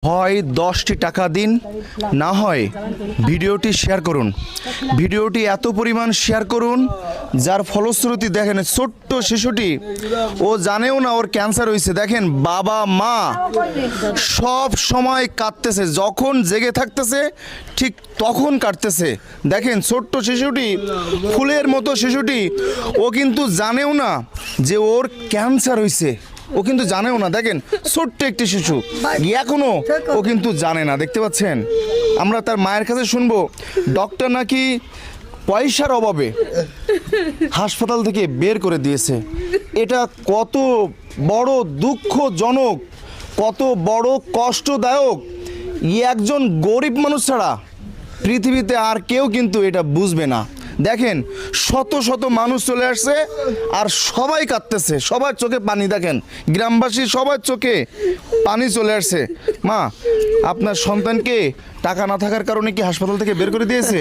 হয় 10টি টাকা দিন, না হয় ভিডিওটি শেয়ার করুন। ভিডিওটি এত পরিমাণ শেয়ার করুন যার ফলশ্রুতি দেখেন ছোট্ট শিশুটি ও জানেও না ওর ক্যান্সার হয়েছে। দেখেন বাবা মা সব সময় কাঁদতেছে, যখন জেগে থাকতেছে ঠিক তখন কাটতেছে। দেখেন ছোট্ট শিশুটি, ফুলের মতো শিশুটি, ও কিন্তু জানেও না যে ওর ক্যান্সার হয়েছে, ও কিন্তু জানেও না। দেখেন ছোট্ট একটি শিশু এখনো ও কিন্তু জানে না। দেখতে পাচ্ছেন, আমরা তার মায়ের কাছে শুনবো ডক্টর নাকি পয়সার অভাবে হাসপাতাল থেকে বের করে দিয়েছে। এটা কত বড় দুঃখজনক, কত বড় কষ্টদায়ক। একজন গরিব মানুষ ছাড়া পৃথিবীতে আর কেউ কিন্তু এটা বুঝবে না। দেখেন শত শত মানুষ চলে আসছে আর সবাই কাঁদতেছে, সবার চোখে পানি। দেখেন গ্রামবাসী সবার চোখে পানি চলে আসছে। মা, আপনার সন্তানকে টাকা না থাকার কারণে কি হাসপাতাল থেকে বের করে দিয়েছে?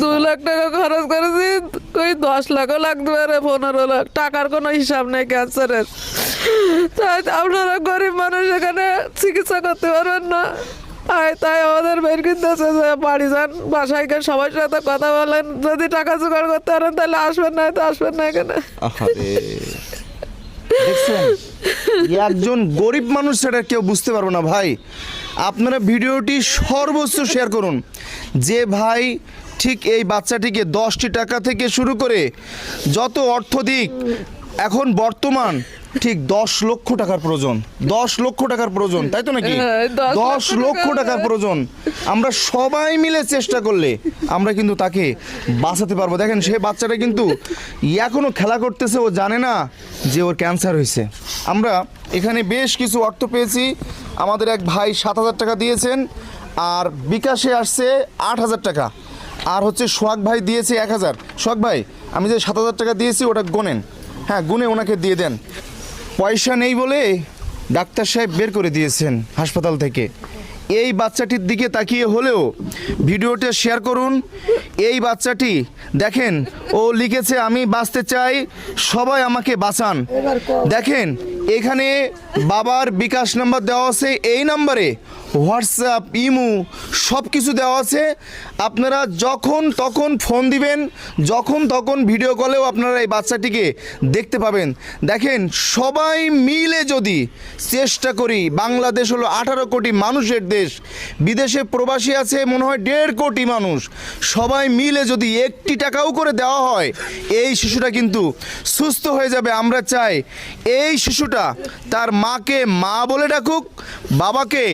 2 লাখ টাকা খরচ করেছি, ওই 10 লাখও লাগতে পারে, 15 লাখ টাকার কোনো হিসাব নেই ক্যান্সারের। তাই আপনারা গরিব মানুষ এখানে চিকিৎসা করতে পারবেন না, তাই আমাদের বের কিনতেছে যে বাড়ি যান, বাসায় গিয়ে সবার সাথে কথা বলেন, যদি টাকা জোগাড় করতে পারেন তাহলে আসবেন, না তো আসবেন না এখানে। দেখছেন, একজন গরিব মানুষ সেটা কেউ বুঝতে পারবো না। ভাই আপনারা ভিডিওটি সর্বোচ্চ শেয়ার করুন। যে ভাই ঠিক এই বাচ্চাটিকে 10টি টাকা থেকে শুরু করে যত অর্থ দিক, এখন বর্তমান ঠিক 10 লক্ষ টাকার প্রয়োজন, 10 লক্ষ টাকার প্রয়োজন, তাই তো নাকি? 10 লক্ষ টাকার প্রয়োজন। আমরা সবাই মিলে চেষ্টা করলে আমরা কিন্তু তাকে বাঁচাতে পারবো। দেখেন সে বাচ্চাটা কিন্তু এখনো খেলা করতেছে, ও জানে না যে ওর ক্যান্সার হয়েছে। আমরা এখানে বেশ কিছু অর্থ পেয়েছি। আমাদের এক ভাই 7,000 টাকা দিয়েছেন, আর বিকাশে আসছে 8,000 টাকা, আর হচ্ছে সোহাগ ভাই দিয়েছে 1,000। সোহাগ ভাই, আমি যে 7,000 টাকা দিয়েছি ওটা গোনেন, হ্যাঁ গুনে ওনাকে দিয়ে দেন। পয়সা নেই বলে ডাক্তার সাহেব বের করে দিয়েছেন হাসপাতাল থেকে। এই বাচ্চাটির দিকে তাকিয়ে হলেও ভিডিওটা শেয়ার করুন। এই বাচ্চাটি দেখেন, ও লিখেছে আমি বাঁচতে চাই, সবাই আমাকে বাঁচান। দেখেন এখানে বাবার বিকাশ নাম্বার দেওয়া আছে, এই নাম্বারে হোয়াটসঅ্যাপ, ইমো সব কিছু দেওয়া আছে। আপনারা যখন তখন ফোন দিবেন, যখন তখন ভিডিও কলেও আপনারা এই বাচ্চাটিকে দেখতে পাবেন। দেখেন সবাই মিলে যদি চেষ্টা করি, বাংলাদেশ হলো 18 কোটি মানুষের দেশ, বিদেশে প্রবাসী আছে মনে হয় 1.5 কোটি মানুষ। সবাই মিলে যদি 1টি টাকাও করে দেওয়া হয়, এই শিশুটা কিন্তু সুস্থ হয়ে যাবে। আমরা চাই এই শিশুটা তার মাকে মা বলে ডাকুক, বাবাকে